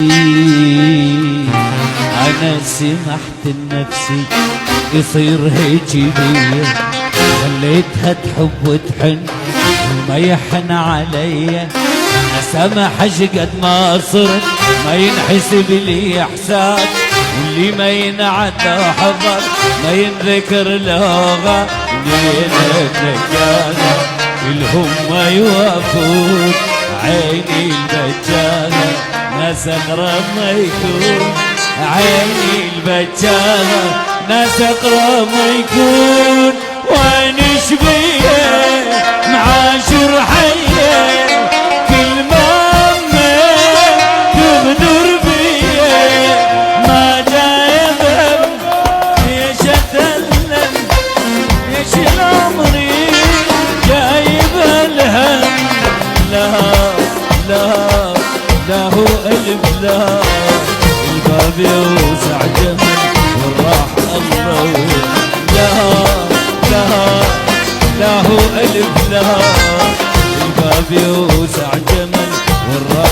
أنا سمحت لنفسي يصير هيك بيا، خليتها تحب وتحن وما يحن عليا. أسامح قد ما صرت ما ينحسب لي إحسان، واللي ما ينعدى حضر ما ينذكر لغة. ليلة الرجالة كلهم ما يوافون، عيني البجالة ناس أقرب ما يكون، عيني البجالة ناس أقرب ما يكون. وين شبيه معاشر حيه كل ما تغدر بيه، ما جايب يشتلم يشيل عمري جايب الهم. لا لا لا هو قلب لا الباب يوسع جمل والراح الله. لا لا لا هو قلب لا الباب يوسع جمل والراح